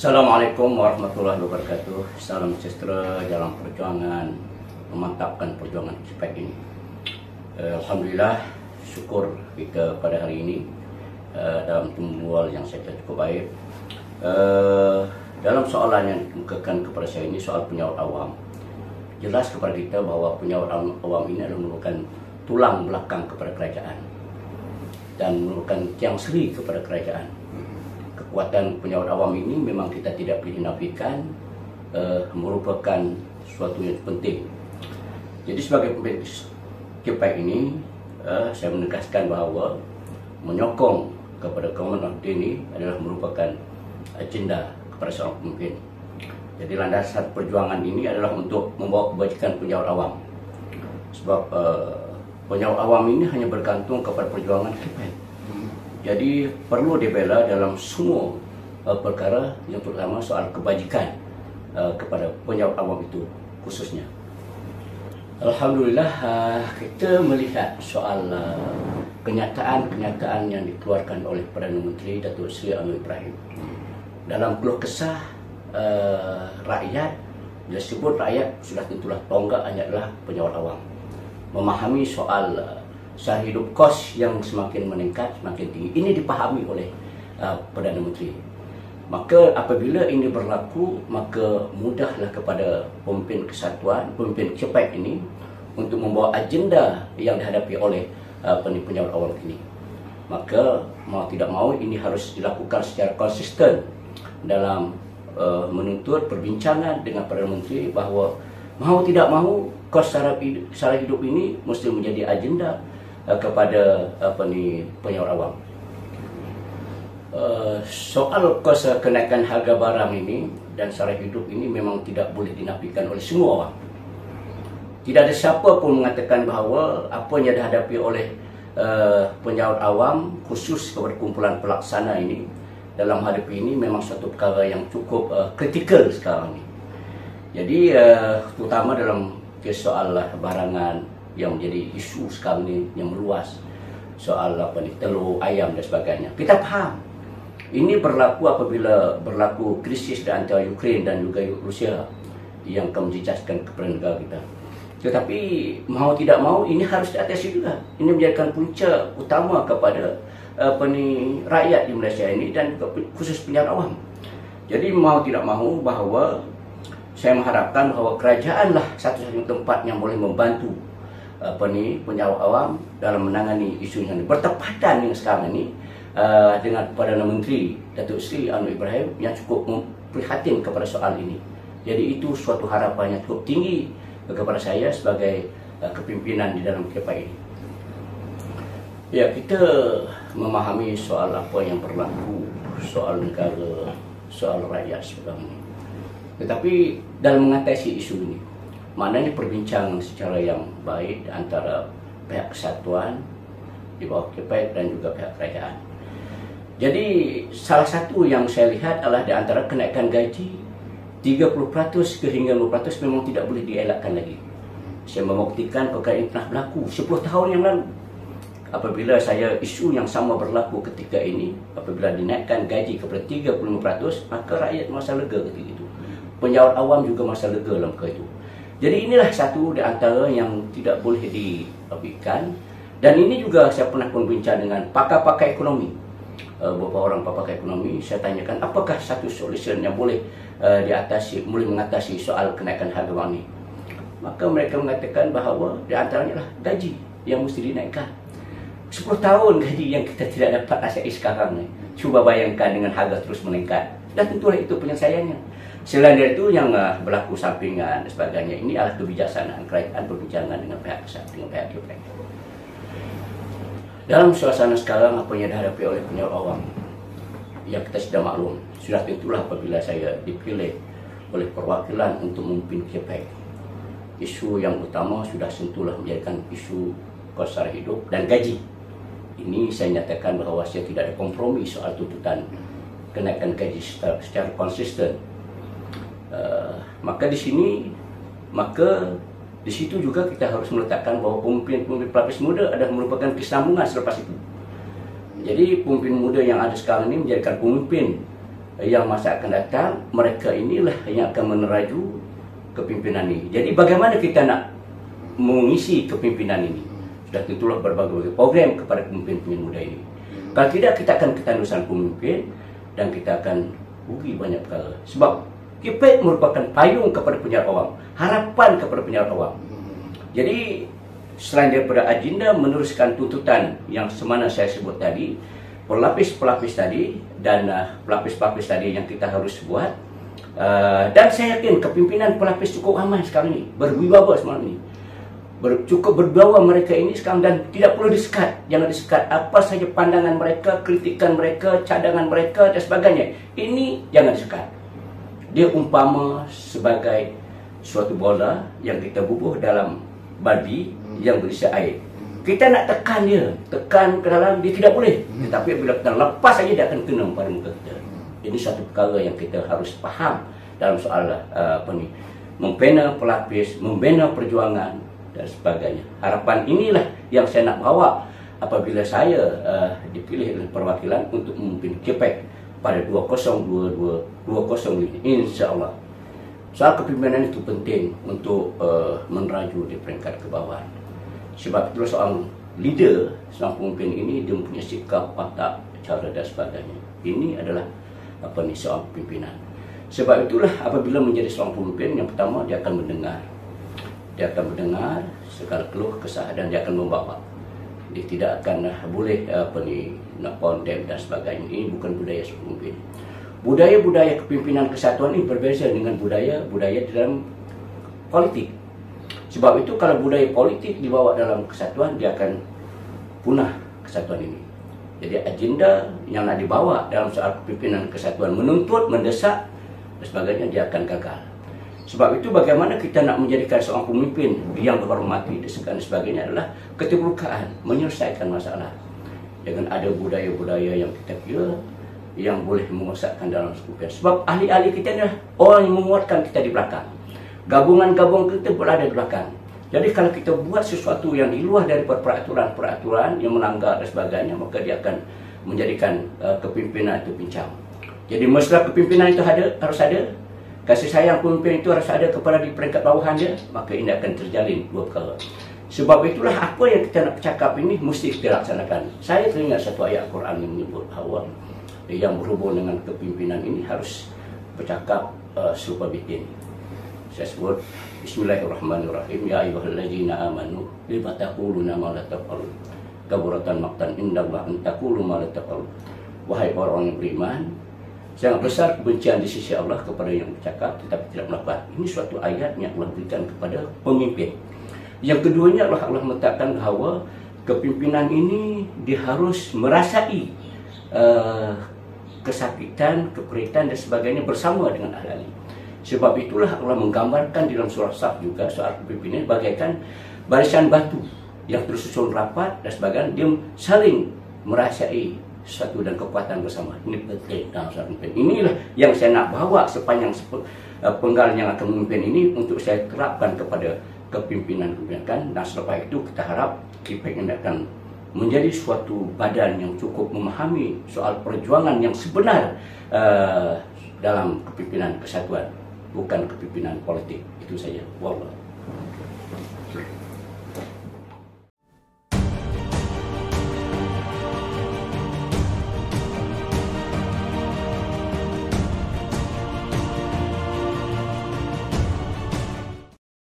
Assalamualaikum warahmatullahi wabarakatuh. Salam sejahtera dalam perjuangan memantapkan perjuangan CPEC ini. Alhamdulillah, syukur kita pada hari ini dalam tumbuhan yang saya kira cukup baik. Dalam soalan yang dikemukakan kepada saya ini, soal penyaut awam, jelas kepada kita bahawa penyaut awam ini adalah merupakan tulang belakang kepada kerajaan dan merupakan tiang seri kepada kerajaan. Kekuatan penyaut awam ini memang kita tidak boleh dinafikan, merupakan sesuatu yang penting. Jadi sebagai pemimpin CPEC ini, saya menegaskan bahawa menyokong kepada Komandan ini adalah merupakan agenda kepada seorang pemimpin. Jadi landasan perjuangan ini adalah untuk membawa kebajikan penyaut awam. Sebab penyaut awam ini hanya bergantung kepada perjuangan CPEC. Jadi perlu dibela dalam semua perkara, yang terutama soal kebajikan kepada penyaut awam itu khususnya. Alhamdulillah, kita melihat soal kenyataan-kenyataan yang dikeluarkan oleh Perdana Menteri Datuk Seri Anwar Ibrahim dalam keluh kesah rakyat. Bila sebut rakyat, sudah tentulah tonggaknya adalah penyaut awam. Memahami soal sara hidup kos yang semakin meningkat, semakin tinggi. Ini dipahami oleh Perdana Menteri. Maka apabila ini berlaku, maka mudahlah kepada pemimpin kesatuan, pemimpin CPEC ini untuk membawa agenda yang dihadapi oleh penyaut awam ini. Maka mau tidak mau ini harus dilakukan secara konsisten dalam menuntut perbincangan dengan Perdana Menteri bahawa mau tidak mau kos sara hidup ini mesti menjadi agenda kepada penyaut awam. Soal kos kenaikan harga barang ini dan sara hidup ini memang tidak boleh dinafikan oleh semua orang. Tidak ada siapa pun mengatakan bahawa apa yang dihadapi oleh penyaut awam, khusus kepada kumpulan pelaksana ini dalam hadapi ini, memang satu perkara yang cukup kritikal sekarang ini. Jadi terutama dalam soal barangan yang menjadi isu sekarang ini yang meluas, soal telur, ayam dan sebagainya. Kita faham ini berlaku apabila berlaku krisis di antara Ukraine dan juga Rusia yang akan menjejaskan kepada negara kita. Tetapi mau tidak mau ini harus diatasi juga. Ini menjadikan punca utama kepada rakyat di Malaysia ini dan juga khusus penyaut awam. Jadi mau tidak mau bahawa saya mengharapkan bahawa kerajaanlah satu-satunya tempat yang boleh membantu penyaut awam dalam menangani isu yang bertepatan dengan sekarang ini dengan Perdana Menteri Datuk Seri Anwar Ibrahim yang cukup prihatin kepada soal ini. Jadi itu suatu harapan yang cukup tinggi kepada saya sebagai kepimpinan di dalam CPEC ini. Ya, kita memahami soal apa yang berlaku, soal negara, soal rakyat sekarang ini. Tetapi dalam mengatasi isu ini, maknanya perbincangan secara yang baik antara pihak kesatuan di bawah CPEC dan juga pihak kerajaan. Jadi salah satu yang saya lihat adalah di antara kenaikan gaji 30% ke hingga 50% memang tidak boleh dielakkan lagi. Saya membuktikan perkara ini pernah berlaku 10 tahun yang lalu. Apabila saya isu yang sama berlaku ketika ini, apabila dinaikkan gaji kepada 35%, maka rakyat masa lega ketika itu. Penyaut awam juga masa lega dalam perkara itu. Jadi inilah satu di antara yang tidak boleh diabaikan. Dan ini juga saya pernah berbincang dengan pakar-pakar ekonomi. Beberapa orang pakar ekonomi, saya tanyakan apakah satu solusi yang boleh diatasi, boleh mengatasi soal kenaikan harga barang ini. Maka mereka mengatakan bahawa di antaranya lah gaji yang mesti dinaikkan. 10 tahun gaji yang kita tidak dapat asai sekarang ni. Cuba bayangkan dengan harga terus meningkat. Dan tentulah itu penyelesaiannya. Selain dari itu yang berlaku sampingan dan sebagainya, ini adalah kebijaksanaan kerajaan perbincangan dengan pihak kesatuan, dengan pihak CPEC. Dalam suasana sekarang apa yang dihadapi oleh penyaut awam, yang kita sudah maklum, sudah tentulah apabila saya dipilih oleh perwakilan untuk memimpin CPEC, isu yang utama sudah sentuhlah menjadikan isu kos sara hidup dan gaji. Ini saya nyatakan bahawa saya tidak ada kompromi soal tuntutan kenaikan gaji secara konsisten. Maka di situ juga kita harus meletakkan bahawa pemimpin pelapis muda adalah merupakan kesambungan selepas itu. Jadi pemimpin muda yang ada sekarang ini menjadikan pemimpin yang masa akan datang, mereka inilah yang akan meneraju kepimpinan ini. Jadi bagaimana kita nak mengisi kepimpinan ini? Sudah tentulah berbagai program kepada pemimpin-pemimpin muda ini. Kalau tidak, kita akan ketandusan pemimpin dan kita akan rugi banyak perkara. Sebab KIPEK merupakan payung kepada penyiar awam, harapan kepada penyiar awam. Jadi selain daripada agenda meneruskan tuntutan yang semana saya sebut tadi, pelapis-pelapis tadi dan pelapis-pelapis tadi yang kita harus buat, dan saya yakin kepimpinan pelapis cukup ramai sekarang ini, berwibawa semalam ini, cukup berwibawa mereka ini sekarang, dan tidak perlu disekat. Jangan disekat apa saja pandangan mereka, kritikan mereka, cadangan mereka dan sebagainya, ini jangan disekat. Dia umpama sebagai suatu bola yang kita bubuh dalam baldi yang berisi air. Kita nak tekan dia, tekan ke dalam, dia tidak boleh. Tetapi bila kita lepas saja, dia akan kena pada muka kita. Ini satu perkara yang kita harus faham dalam soal membina pelapis, membina perjuangan dan sebagainya. Harapan inilah yang saya nak bawa apabila saya dipilih oleh perwakilan untuk memimpin KIPEK pada 2022 ini, insya-Allah. Soal kepimpinan itu penting untuk meneraju di peringkat ke bawah. Sebab itu seorang leader, seorang pemimpin ini dia mempunyai sikap, watak, cara dan sebagainya. Ini adalah seorang pimpinan. Sebab itulah apabila menjadi seorang pemimpin, yang pertama dia akan mendengar. Dia akan mendengar segala keluh kesah dan dia akan membawa. Dia tidak akan boleh nak condemn dan sebagainya. Ini bukan budaya seorang pemimpin. Budaya-budaya kepimpinan kesatuan ini berbeza dengan budaya-budaya dalam politik. Sebab itu kalau budaya politik dibawa dalam kesatuan, dia akan punah kesatuan ini. Jadi agenda yang nak dibawa dalam soal kepimpinan kesatuan, menuntut, mendesak dan sebagainya, dia akan gagal. Sebab itu bagaimana kita nak menjadikan seorang pemimpin yang berhormati dan sebagainya adalah keterbukaan, menyelesaikan masalah. Dengan ada budaya-budaya yang kita kira yang boleh menguasaikan dalam kepimpinan. Sebab ahli-ahli kita adalah orang yang menguatkan kita di belakang. Gabungan-gabungan kita berada di belakang. Jadi kalau kita buat sesuatu yang di luar daripada peraturan-peraturan yang melanggar dan sebagainya, maka dia akan menjadikan kepimpinan itu pincang. Jadi masalah kepimpinan itu harus ada, kasih sayang pemimpin itu harus ada kepada di peringkat bawahan dia, maka ini akan terjalin dua perkara. Sebab itulah apa yang kita nak cakap ini mesti kita laksanakan. Saya teringat satu ayat Quran yang menyebut bahawa yang berhubung dengan kepimpinan ini harus bercakap serupa bikin. Saya sebut Bismillahirrahmanirrahim. Ya ayyuhallazina amanu lima taquluna ma la taf'alun. Kaburatan maqtan indallah an taqulu ma la taf'alun. Wahai orang yang beriman, sangat besar kebencian di sisi Allah kepada yang bercakap tetapi tidak melakukan. Ini suatu ayat yang Allah berikan kepada pemimpin. Yang keduanya adalah Allah meletakkan bahawa kepimpinan ini dia harus merasai kesakitan, keperitan dan sebagainya bersama dengan ahli. Sebab itulah Allah menggambarkan dalam surah Saf juga soal kepimpinan bagaikan barisan batu yang tersusun rapat dan sebagainya, dia saling merasai satu dan kekuatan bersama. Ini penting dalam soal pemimpin. Inilah yang saya nak bawa sepanjang penggal yang akan memimpin ini untuk saya terapkan kepada kepimpinan-kepimpinan. Dan selepas itu kita harap KIPEK akan menjadi suatu badan yang cukup memahami soal perjuangan yang sebenar dalam kepimpinan kesatuan, bukan kepimpinan politik. Itu saja. Wallah.